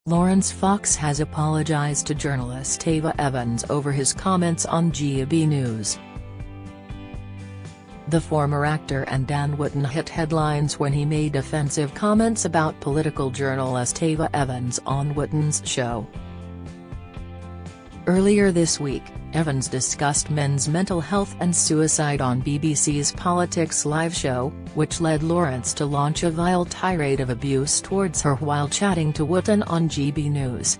Laurence Fox has apologized to journalist Ava Evans over his comments on GB News. The former actor and Dan Wootton hit headlines when he made offensive comments about political journalist Ava Evans on Wootton's show. Earlier this week, Evans discussed men's mental health and suicide on BBC's Politics Live show, which led Laurence to launch a vile tirade of abuse towards her while chatting to Wootton on GB News.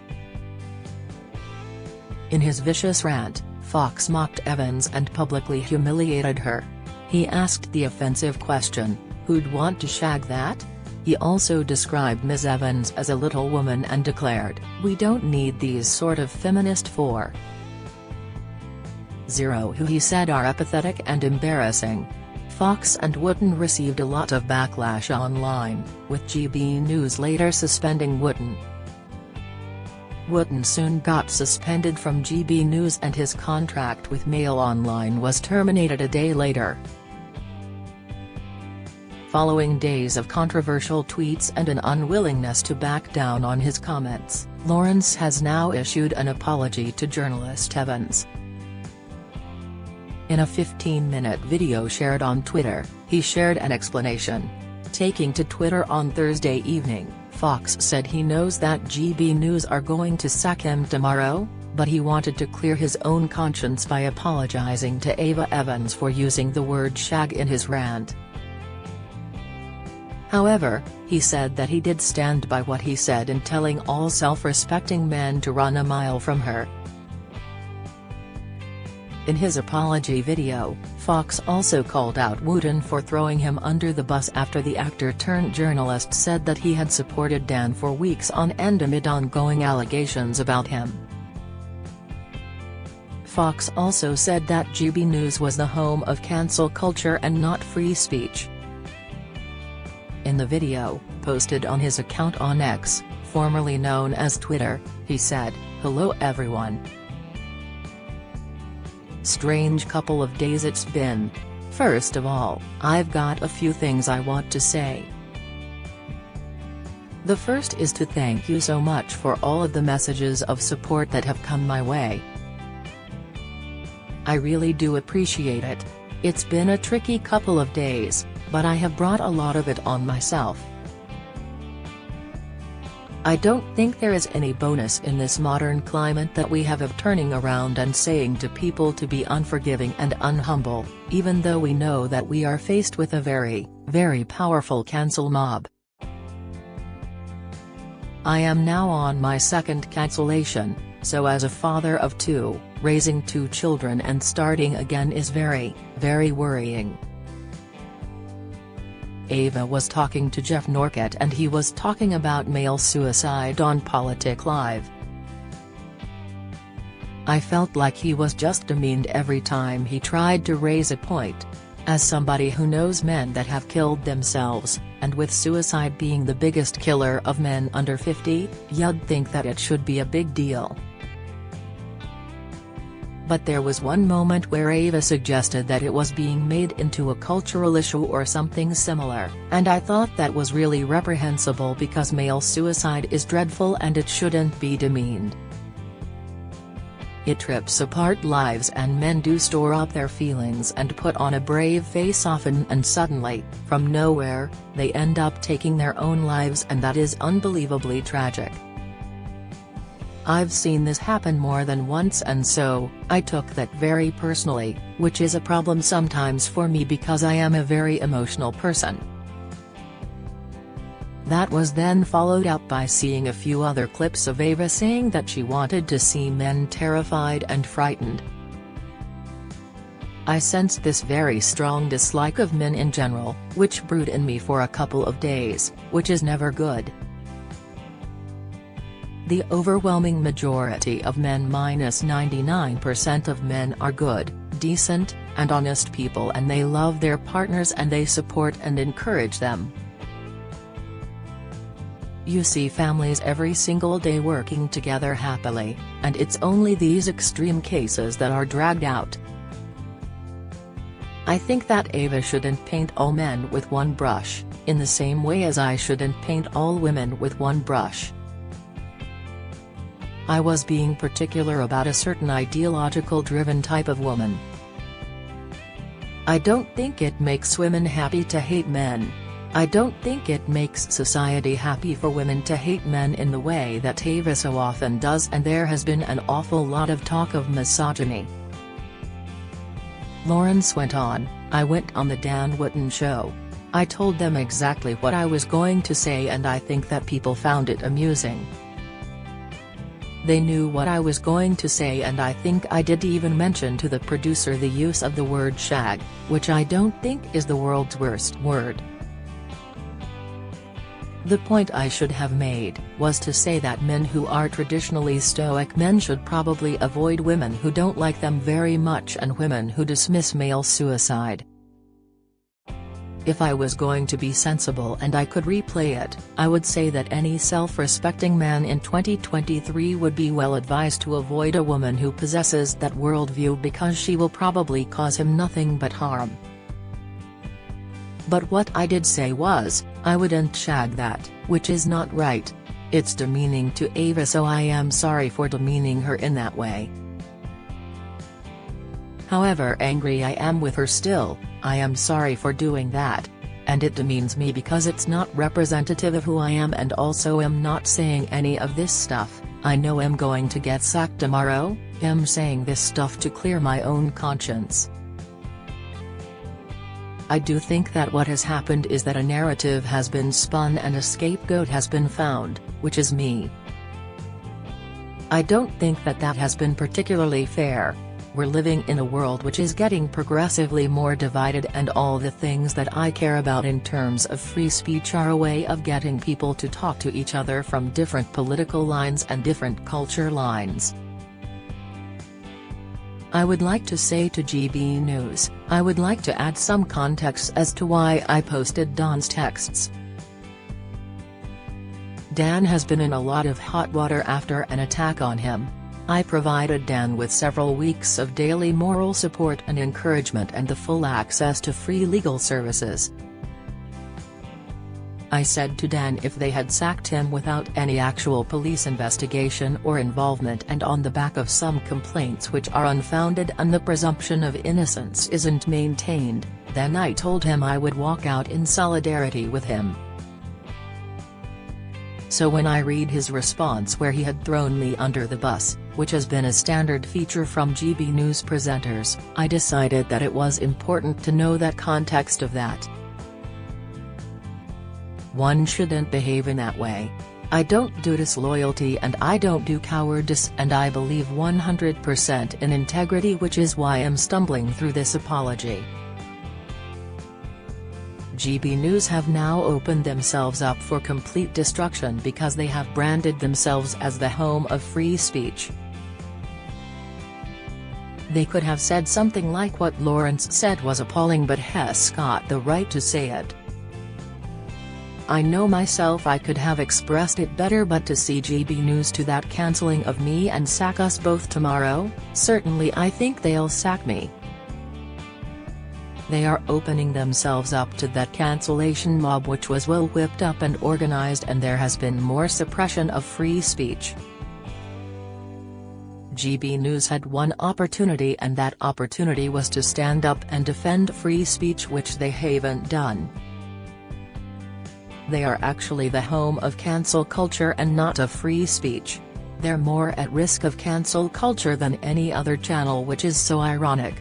In his vicious rant, Fox mocked Evans and publicly humiliated her. He asked the offensive question, "Who'd want to shag that?" He also described Ms. Evans as a little woman and declared, "We don't need these sort of feminist for zero who he said are apathetic and embarrassing." Fox and Wootton received a lot of backlash online, with GB News later suspending Wootton. Wootton soon got suspended from GB News and his contract with Mail Online was terminated a day later. Following days of controversial tweets and an unwillingness to back down on his comments, Laurence has now issued an apology to journalist Evans. In a 15-minute video shared on Twitter, he shared an explanation. Taking to Twitter on Thursday evening, Fox said he knows that GB News are going to sack him tomorrow, but he wanted to clear his own conscience by apologizing to Ava Evans for using the word shag in his rant. However, he said that he did stand by what he said in telling all self-respecting men to run a mile from her. In his apology video, Fox also called out Wootton for throwing him under the bus after the actor-turned-journalist said that he had supported Dan for weeks on end amid ongoing allegations about him. Fox also said that GB News was the home of cancel culture and not free speech. In the video, posted on his account on X, formerly known as Twitter, he said, "Hello everyone. Strange couple of days it's been. First of all, I've got a few things I want to say. The first is to thank you so much for all of the messages of support that have come my way. I really do appreciate it. It's been a tricky couple of days, but I have brought a lot of it on myself. I don't think there is any bonus in this modern climate that we have of turning around and saying to people to be unforgiving and unhumble, even though we know that we are faced with a very, very powerful cancel mob. I am now on my second cancellation, so as a father of two, raising two children and starting again is very, very worrying." Ava was talking to Jeff Norcott and he was talking about male suicide on Politics Live. I felt like he was just demeaned every time he tried to raise a point. As somebody who knows men that have killed themselves, and with suicide being the biggest killer of men under 50, you'd think that it should be a big deal. But there was one moment where Ava suggested that it was being made into a cultural issue or something similar, and I thought that was really reprehensible because male suicide is dreadful and it shouldn't be demeaned. It rips apart lives and men do store up their feelings and put on a brave face often and suddenly, from nowhere, they end up taking their own lives and that is unbelievably tragic. I've seen this happen more than once and so, I took that very personally, which is a problem sometimes for me because I am a very emotional person. That was then followed up by seeing a few other clips of Ava saying that she wanted to see men terrified and frightened. I sensed this very strong dislike of men in general, which brewed in me for a couple of days, which is never good. The overwhelming majority of men, -99% of men, are good, decent, and honest people and they love their partners and they support and encourage them. You see families every single day working together happily, and it's only these extreme cases that are dragged out. I think that Ava shouldn't paint all men with one brush, in the same way as I shouldn't paint all women with one brush. I was being particular about a certain ideological-driven type of woman. I don't think it makes women happy to hate men. I don't think it makes society happy for women to hate men in the way that Ava so often does, and there has been an awful lot of talk of misogyny." Laurence went on, "I went on the Dan Wootton show. I told them exactly what I was going to say, and I think that people found it amusing. They knew what I was going to say, and I think I did even mention to the producer the use of the word shag, which I don't think is the world's worst word. The point I should have made was to say that men who are traditionally stoic men should probably avoid women who don't like them very much and women who dismiss male suicide. If I was going to be sensible and I could replay it, I would say that any self-respecting man in 2023 would be well advised to avoid a woman who possesses that worldview, because she will probably cause him nothing but harm. But what I did say was, I wouldn't shag that, which is not right. It's demeaning to Ava, so I am sorry for demeaning her in that way. However angry I am with her still, I am sorry for doing that. And it demeans me because it's not representative of who I am, and also am not saying any of this stuff. I know I'm going to get sacked tomorrow. I'm saying this stuff to clear my own conscience. I do think that what has happened is that a narrative has been spun and a scapegoat has been found, which is me. I don't think that that has been particularly fair. We're living in a world which is getting progressively more divided, and all the things that I care about in terms of free speech are a way of getting people to talk to each other from different political lines and different culture lines. I would like to say to GB News, I would like to add some context as to why I posted Dan's texts. Dan has been in a lot of hot water after an attack on him. I provided Dan with several weeks of daily moral support and encouragement and the full access to free legal services. I said to Dan if they had sacked him without any actual police investigation or involvement, and on the back of some complaints which are unfounded and the presumption of innocence isn't maintained, then I told him I would walk out in solidarity with him. So when I read his response where he had thrown me under the bus, which has been a standard feature from GB News presenters, I decided that it was important to know that context of that. One shouldn't behave in that way. I don't do disloyalty and I don't do cowardice, and I believe 100% in integrity, which is why I'm stumbling through this apology. GB News have now opened themselves up for complete destruction because they have branded themselves as the home of free speech. They could have said something like what Laurence said was appalling, but Hess got the right to say it. I know myself I could have expressed it better, but to see GB News to that cancelling of me and sack us both tomorrow, certainly I think they'll sack me. They are opening themselves up to that cancellation mob which was well whipped up and organized, and there has been more suppression of free speech. GB News had one opportunity, and that opportunity was to stand up and defend free speech, which they haven't done. They are actually the home of cancel culture and not of free speech. They're more at risk of cancel culture than any other channel, which is so ironic.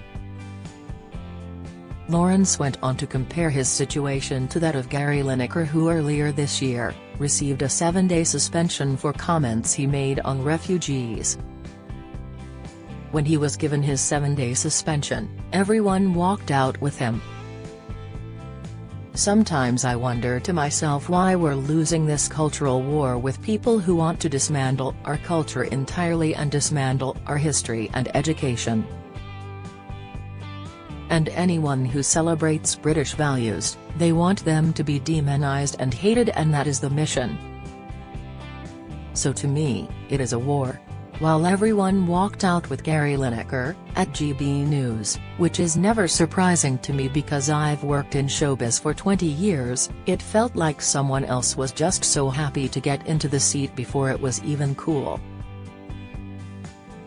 Laurence went on to compare his situation to that of Gary Lineker, who earlier this year, received a 7-day suspension for comments he made on refugees. When he was given his 7-day suspension, everyone walked out with him. Sometimes I wonder to myself why we're losing this cultural war with people who want to dismantle our culture entirely and dismantle our history and education. And anyone who celebrates British values, they want them to be demonized and hated, and that is the mission. So to me, it is a war. While everyone walked out with Gary Lineker, at GB News, which is never surprising to me because I've worked in showbiz for 20 years, it felt like someone else was just so happy to get into the seat before it was even cool.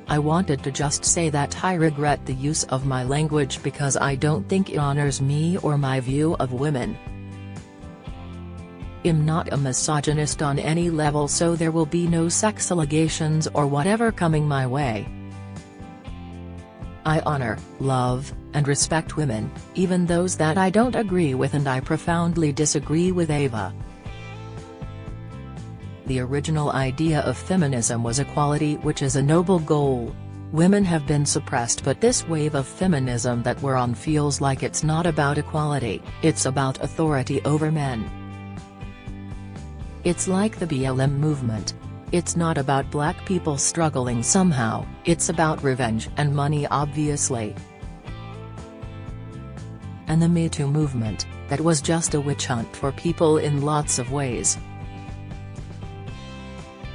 I wanted to just say that I regret the use of my language because I don't think it honors me or my view of women. I'm not a misogynist on any level, so there will be no sex allegations or whatever coming my way. I honor, love, and respect women, even those that I don't agree with, and I profoundly disagree with Ava. The original idea of feminism was equality, which is a noble goal. Women have been suppressed, but this wave of feminism that we're on feels like it's not about equality, it's about authority over men. It's like the BLM movement. It's not about black people struggling somehow, it's about revenge and money, obviously. And the Me Too movement, that was just a witch hunt for people in lots of ways.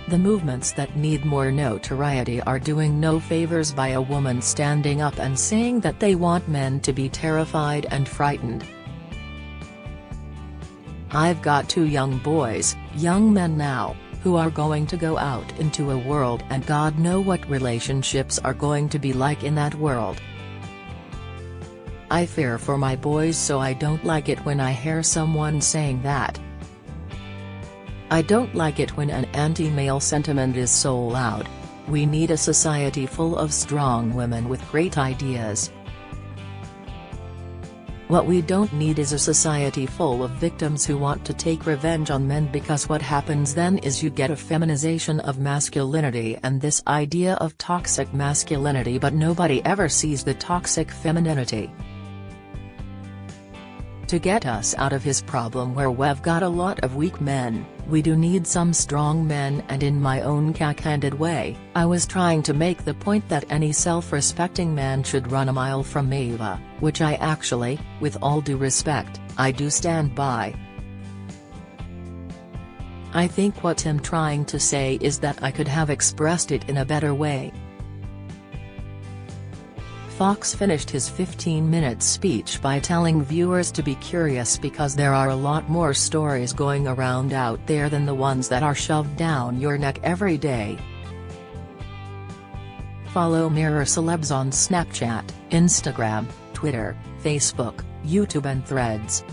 The movements that need more notoriety are doing no favors by a woman standing up and saying that they want men to be terrified and frightened. I've got 2 young boys, young men now, who are going to go out into a world, and God knows what relationships are going to be like in that world. I fear for my boys, so I don't like it when I hear someone saying that. I don't like it when an anti-male sentiment is so loud. We need a society full of strong women with great ideas. What we don't need is a society full of victims who want to take revenge on men, because what happens then is you get a feminization of masculinity and this idea of toxic masculinity, but nobody ever sees the toxic femininity. To get us out of his problem where we've got a lot of weak men, we do need some strong men, and in my own cack-handed way, I was trying to make the point that any self-respecting man should run a mile from Ava, which I actually, with all due respect, I do stand by. I think what I'm trying to say is that I could have expressed it in a better way. Fox finished his 15-minute speech by telling viewers to be curious because there are a lot more stories going around out there than the ones that are shoved down your neck every day. Follow Mirror Celebs on Snapchat, Instagram, Twitter, Facebook, YouTube and Threads.